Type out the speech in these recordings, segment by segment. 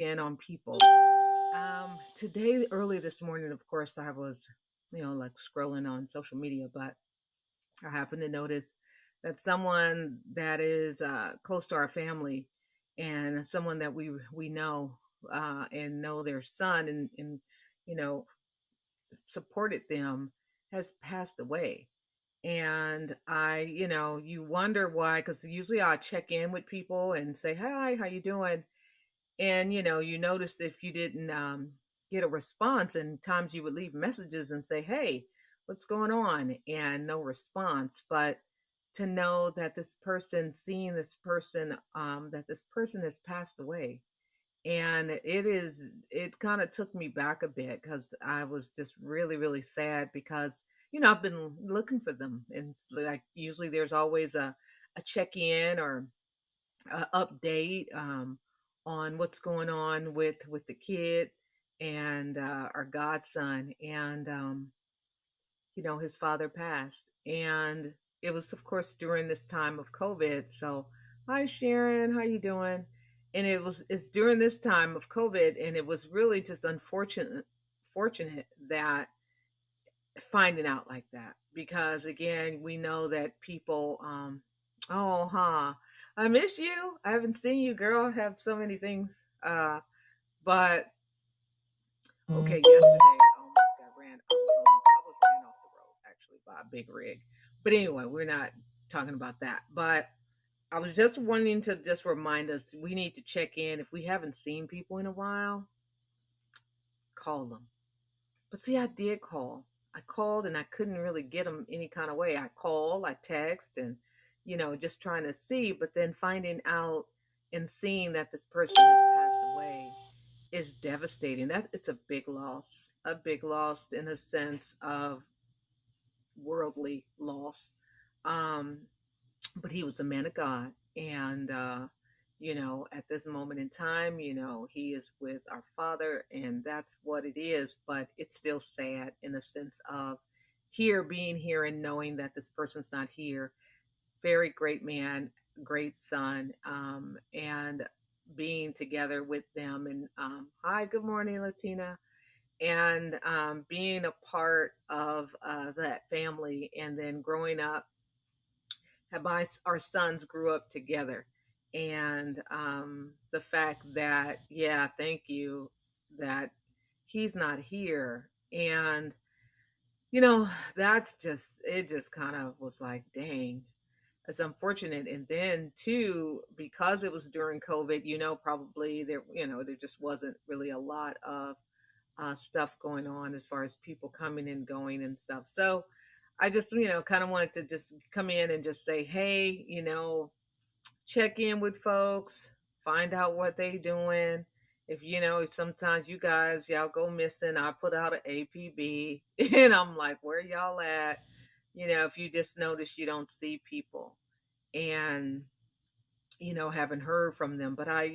in on people. Today, early this morning, of course, I was, like scrolling on social media, but I happened to notice that someone that is close to our family and someone that we know and know their son and you know supported them has passed away. And you wonder why, because usually I check in with people and say, "Hi, how you doing?" And you notice if you didn't get a response, and times you would leave messages and say, "Hey, what's going on?" And no response. But to know that this person, seeing this person, that this person has passed away, and it kind of took me back a bit because I was just really really sad because I've been looking for them, and it's like usually there's always a check in or update on what's going on with the kid and our godson, and his father passed, and it was of course during this time of COVID. So, hi Sharon, how you doing? And it's during this time of COVID, and it was really just fortunate that finding out like that, because again we know that people oh huh I miss you, I haven't seen you, girl, I have so many things but okay, yesterday I almost got ran I was ran off the road actually by a big rig. But anyway, we're not talking about that. But I was just wanting to just remind us we need to check in. If we haven't seen people in a while, call them. But see, I did call. I called and I couldn't really get them any kind of way. I call, I text, and just trying to see. But then finding out and seeing that this person has passed away is devastating. That it's a big loss in a sense of worldly loss. Um, but he was a man of God, and at this moment in time, he is with our Father, and that's what it is. But it's still sad in the sense of being here and knowing that this person's not here. Very great man, great son, and being together with them. And hi, good morning, Latina. And being a part of that family, and then growing up, our sons grew up together. And the fact that, yeah, thank you, that he's not here. And, you know, it just kind of was like, dang, it's unfortunate. And then too, because it was during COVID, probably there just wasn't really a lot of stuff going on as far as people coming and going and stuff. So I just, kind of wanted to just come in and just say, hey, check in with folks, find out what they doing. If sometimes you guys y'all go missing, I put out an APB and I'm like, where y'all at? If you just notice you don't see people, and haven't heard from them. But I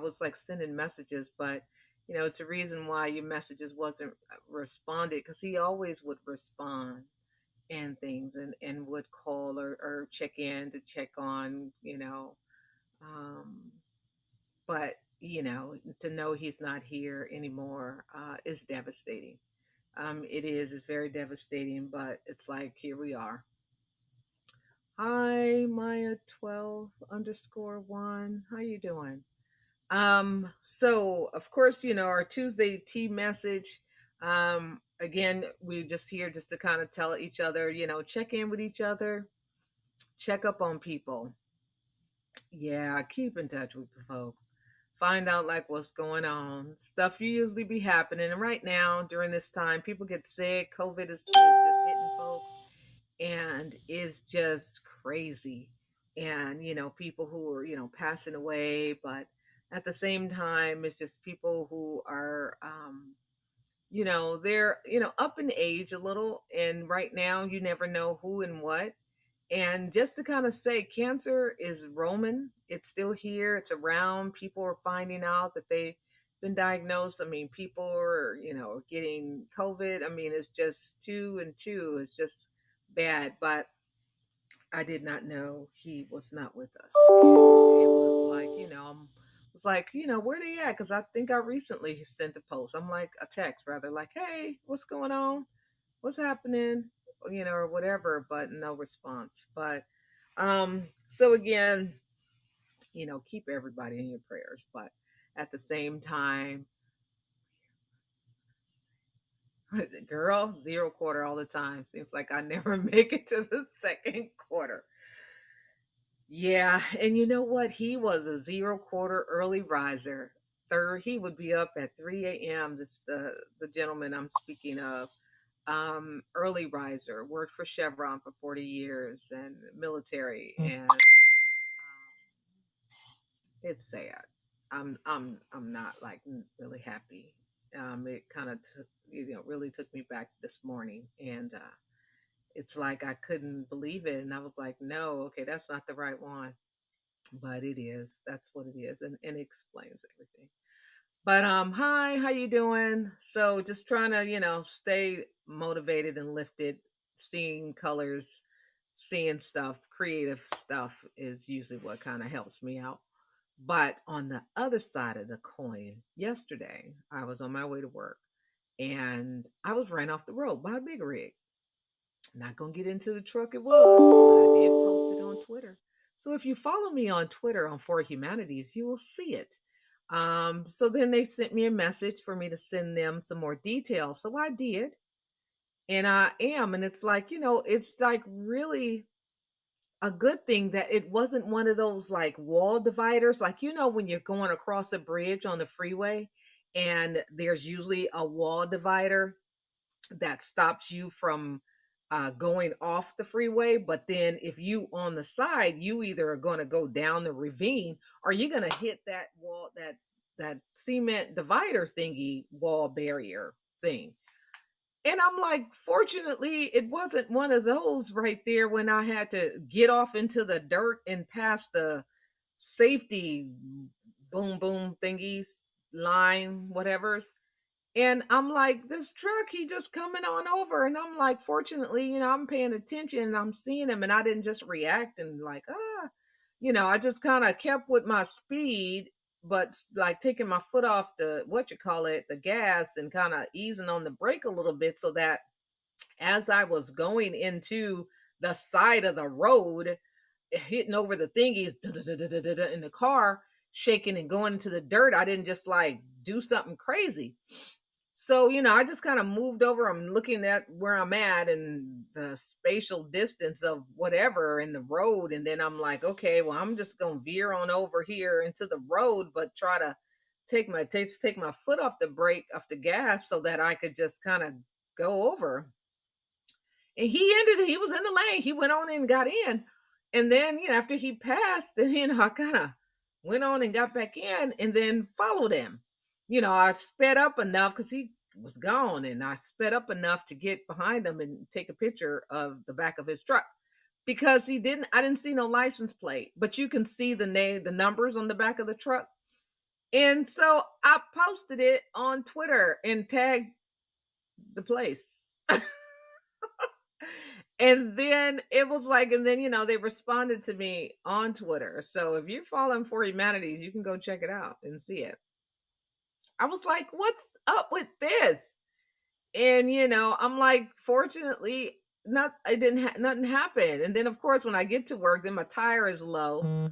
was like sending messages, but it's a reason why your messages wasn't responded, because he always would respond and things, and would call or check in to check on, um, but to know he's not here anymore is devastating. It's very devastating, but it's like, here we are. Hi, Maya 12 underscore one. How you doing? So of course, our Tuesday tea message. Again, we're just here just to kind of tell each other, check in with each other, check up on people. Yeah, keep in touch with the folks. Find out like what's going on. Stuff you usually be happening. And right now, during this time, people get sick. COVID is just hitting folks, and is just crazy. And people who are passing away, but at the same time it's just people who are they're up in age a little, and right now you never know who and what. And just to kind of say, cancer is roaming. It's still here, it's around. People are finding out that they've been diagnosed. I mean, people are getting COVID. I mean, it's just two and two, it's just bad. But I did not know he was not with us. And it was like, I'm It's like, where they at? Because I think I recently sent a post. I'm like, a text rather, like, hey, what's going on? What's happening? Or whatever, but no response. But so again, keep everybody in your prayers. But at the same time, girl, zero quarter all the time. Seems like I never make it to the second quarter. Yeah, and you know what? He was a zero quarter early riser. He would be up at 3 a.m. This the gentleman I'm speaking of. Early riser, worked for Chevron for 40 years and military, and it's sad. I'm not like really happy. It kind of took really took me back this morning, and it's like I couldn't believe it, and I was like, no, okay, that's not the right one, but it is. That's what it is, and it explains everything. But hi, how you doing? So just trying to, stay motivated and lifted, seeing colors, seeing stuff, creative stuff is usually what kind of helps me out. But on the other side of the coin, yesterday I was on my way to work and I was ran off the road by a big rig. Not gonna get into the truck it was, but I did post it on Twitter. So if you follow me on Twitter on For Humanities, you will see it. So then they sent me a message for me to send them some more details. So I did, and I am, and it's like, it's like really a good thing that it wasn't one of those like wall dividers, like when you're going across a bridge on the freeway, and there's usually a wall divider that stops you from going off the freeway. But then if you on the side, you either are going to go down the ravine or you're going to hit that wall, that cement divider thingy, wall barrier thing. And I'm like, fortunately, it wasn't one of those right there when I had to get off into the dirt and pass the safety boom boom thingies line, whatever's. And I'm like, this truck, he just coming on over. And I'm like, fortunately, I'm paying attention and I'm seeing him. And I didn't just react and like, I just kind of kept with my speed, but like taking my foot off the gas, and kind of easing on the brake a little bit so that as I was going into the side of the road, hitting over the thingies in the car, shaking and going into the dirt, I didn't just like do something crazy. So, I just kind of moved over. I'm looking at where I'm at and the spatial distance of whatever in the road. And then I'm like, okay, well, I'm just going to veer on over here into the road, but try to take my foot off the brake, off the gas, so that I could just kind of go over. And he was in the lane. He went on and got in. And then, after he passed, then, I kind of went on and got back in and then followed him. I sped up enough because he was gone, and I sped up enough to get behind him and take a picture of the back of his truck, because I didn't see no license plate, but you can see the numbers on the back of the truck. And so I posted it on Twitter and tagged the place. And then it was like, and then, they responded to me on Twitter. So if you're following For Humanities, you can go check it out and see it. I was like, what's up with this? And, I'm like, fortunately, nothing happened. And then, of course, when I get to work, then my tire is low. I'm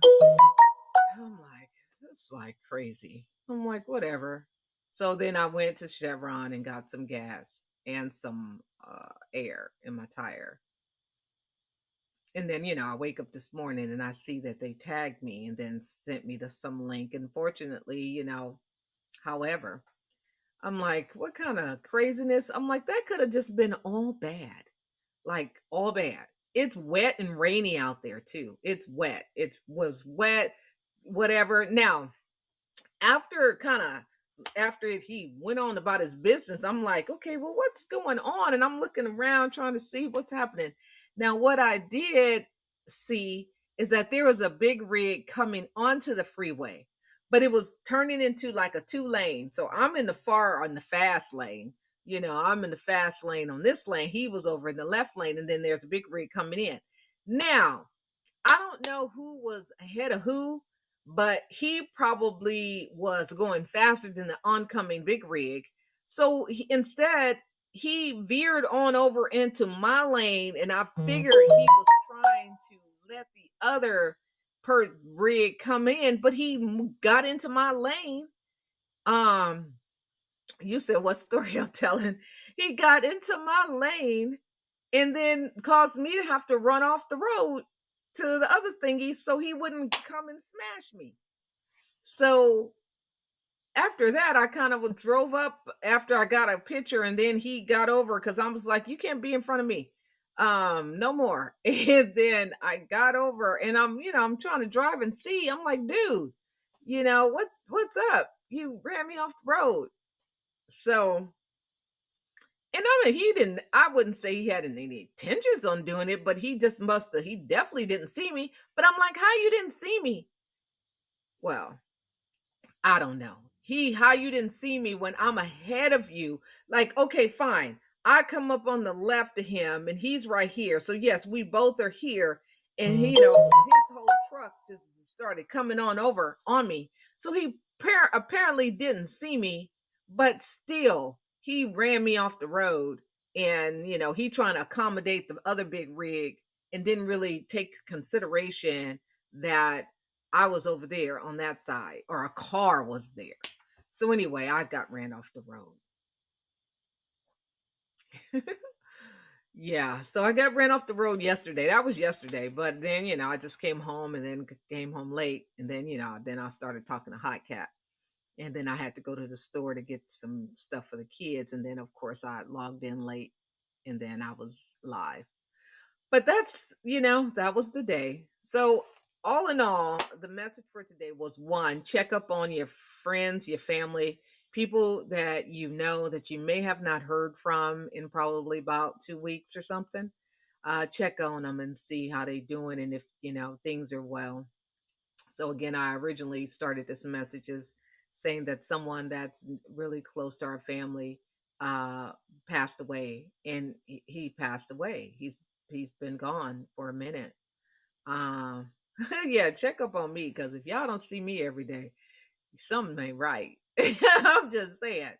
like, that's like crazy. I'm like, whatever. So then I went to Chevron and got some gas and some air in my tire. And then, I wake up this morning and I see that they tagged me and then sent me to some link. And fortunately, however, I'm like, what kind of craziness? I'm like, that could have just been all bad. Like, all bad. It's wet and rainy out there, too. It's wet. It was wet, whatever. Now, after he went on about his business, I'm like, okay, well, what's going on? And I'm looking around trying to see what's happening. Now, what I did see is that there was a big rig coming onto the freeway, but it was turning into like a 2 lane. So I'm in the fast lane. I'm in the fast lane on this lane. He was over in the left lane, and then there's a big rig coming in. Now, I don't know who was ahead of who, but he probably was going faster than the oncoming big rig. So instead, he veered on over into my lane, and I figured he was trying to let the other per rig come in, but he got into my lane. Um, you said what story I'm telling? He got into my lane and then caused me to have to run off the road to the other thingy so he wouldn't come and smash me. So after that, I kind of drove up after I got a picture, and then he got over because I was like, "You can't be in front of me, no more." And then I got over, and I'm trying to drive and see. I'm like, "Dude, what's up? You ran me off the road." So, and I mean, he didn't. I wouldn't say he had any intentions on doing it, but he just must have. He definitely didn't see me. But I'm like, "How you didn't see me?" Well, I don't know. How you didn't see me when I'm ahead of you? Like, okay, fine. I come up on the left of him and he's right here. So yes, we both are here. And his whole truck just started coming on over on me. So he apparently didn't see me, but still he ran me off the road. And he trying to accommodate the other big rig and didn't really take consideration that I was over there on that side, or a car was there. So anyway, I got ran off the road. Yeah, so I got ran off the road yesterday. That was yesterday, but then I just came home and then came home late, and then then I started talking to Hot Cat, and then I had to go to the store to get some stuff for the kids, and then of course I logged in late, and then I was live. But that was the day. So, all in all, the message for today was one, check up on your friends, your family, people that that you may have not heard from in probably about 2 weeks or something. Check on them and see how they doing and if, things are well. So again, I originally started this messages saying that someone that's really close to our family uh passed away, and he passed away. He's been gone for a minute. Um yeah, check up on me because if y'all don't see me every day, something ain't right. I'm just saying.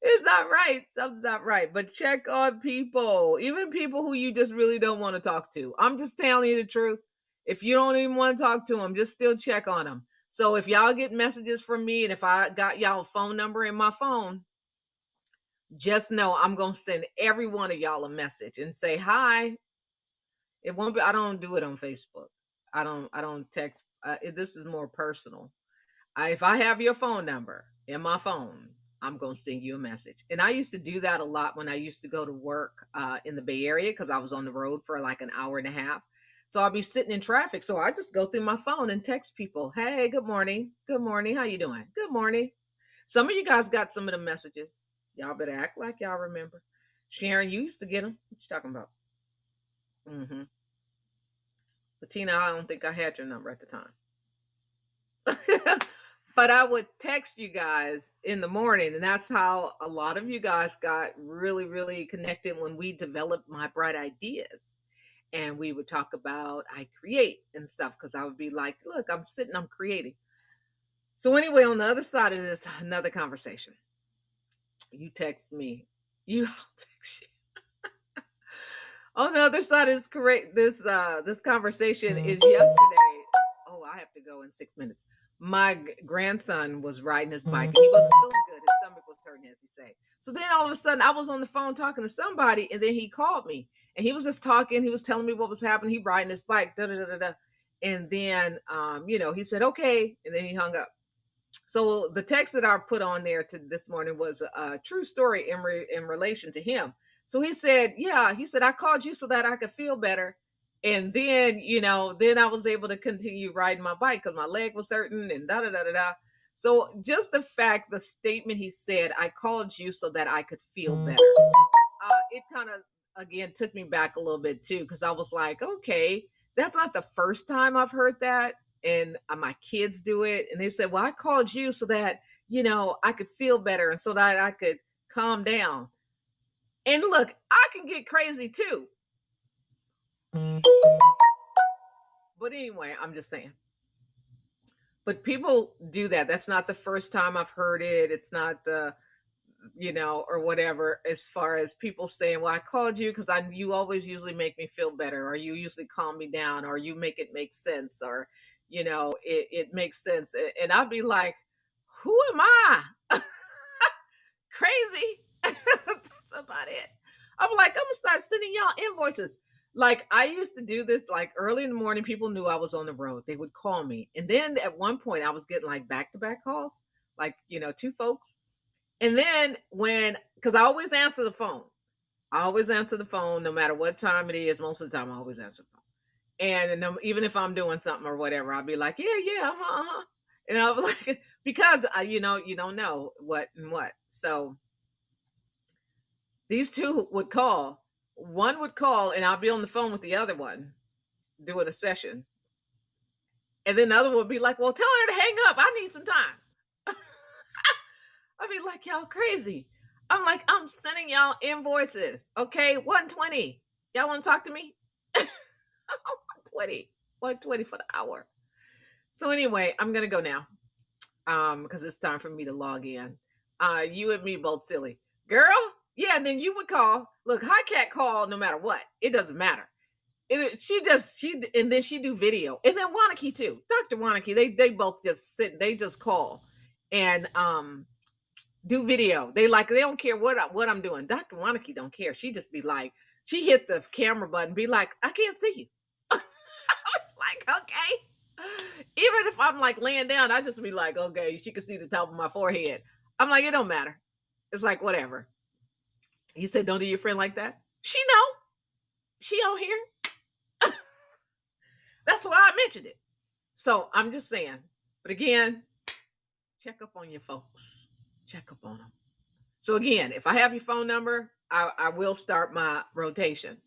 It's not right. Something's not right. But check on people, even people who you just really don't want to talk to. I'm just telling you the truth. If you don't even want to talk to them, just still check on them. So if y'all get messages from me and if I got y'all phone number in my phone, just know I'm going to send every one of y'all a message and say hi. It won't be, I don't do it on Facebook. I don't text. This is more personal. If I have your phone number in my phone, I'm going to send you a message. And I used to do that a lot when I used to go to work in the Bay Area because I was on the road for like an hour and a half. So I'll be sitting in traffic. So I just go through my phone and text people, hey, good morning. Good morning. How you doing? Good morning. Some of you guys got some of the messages. Y'all better act like y'all remember. Sharon, you used to get them. What you talking about? Mm-hmm. Latina, I don't think I had your number at the time. But I would text you guys in the morning, and that's how a lot of you guys got really, really connected when we developed My Bright Ideas. And we would talk about I create and stuff because I would be like, look, I'm sitting, I'm creating. So anyway, on the other side of this, another conversation. You text me. You text you. On the other side is correct. This conversation is yesterday. Oh, I have to go in 6 minutes. My grandson was riding his bike and he wasn't feeling good. His stomach was hurting, as he say. So then all of a sudden, I was on the phone talking to somebody, and then he called me, and he was just talking. He was telling me what was happening. He riding his bike, da da da da da. And then, he said okay, and then he hung up. So the text that I put on there to this morning was a true story in relation to him. So he said, yeah, he said, I called you so that I could feel better. And then, then I was able to continue riding my bike because my leg was hurting and da da da da da. So just the fact, the statement he said, I called you so that I could feel better. It kind of, again, took me back a little bit too, because I was like, okay, that's not the first time I've heard that. And my kids do it. And they said, well, I called you so that, I could feel better and so that I could calm down. And look, I can get crazy too. But anyway, I'm just saying. But people do that. That's not the first time I've heard it. It's not the, or whatever, as far as people saying, well, I called you because you always usually make me feel better, or you usually calm me down, or you make it make sense, or, it makes sense. And I'll be like, who am I? Crazy? That's about it. I'm like, I'm gonna start sending y'all invoices. Like I used to do this like early in the morning. People knew I was on the road. They would call me. And then at one point I was getting like back to back calls, like, two folks. And then because I always answer the phone. I always answer the phone no matter what time it is. Most of the time I always answer the phone. And even if I'm doing something or whatever, I'll be like, yeah, yeah, uh-huh, uh-huh. And I'll be like, because you don't know what and what. So these two would call. One would call, and I'll be on the phone with the other one doing a session. And then the other one would be like, well, tell her to hang up. I need some time. I'd be like, y'all crazy. I'm like, I'm sending y'all invoices. Okay, 120. Y'all want to talk to me? 120. 120 for the hour. So anyway, I'm gonna go now. Because it's time for me to log in. You and me both silly. Girl, yeah, and then you would call. Look, High Cat call no matter what. It doesn't matter. And then she do video. And then Wanaki too. Dr. Wanaki, they both just sit, they just call and do video. They don't care what I'm doing. Dr. Wanaki don't care. She just be like, she hit the camera button, be like, I can't see you. Like, okay. Even if I'm like laying down, I just be like, okay, she can see the top of my forehead. I'm like, it don't matter. It's like, whatever. You said don't do your friend like that? She know. She on here. That's why I mentioned it. So I'm just saying. But again, check up on your folks. Check up on them. So again, if I have your phone number, I will start my rotation.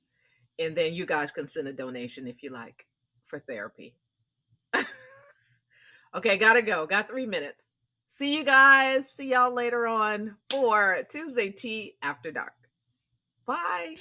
And then you guys can send a donation if you like for therapy. Okay, gotta go. Got 3 minutes. See you guys. See y'all later on for Tuesday Tea After Dark. Bye.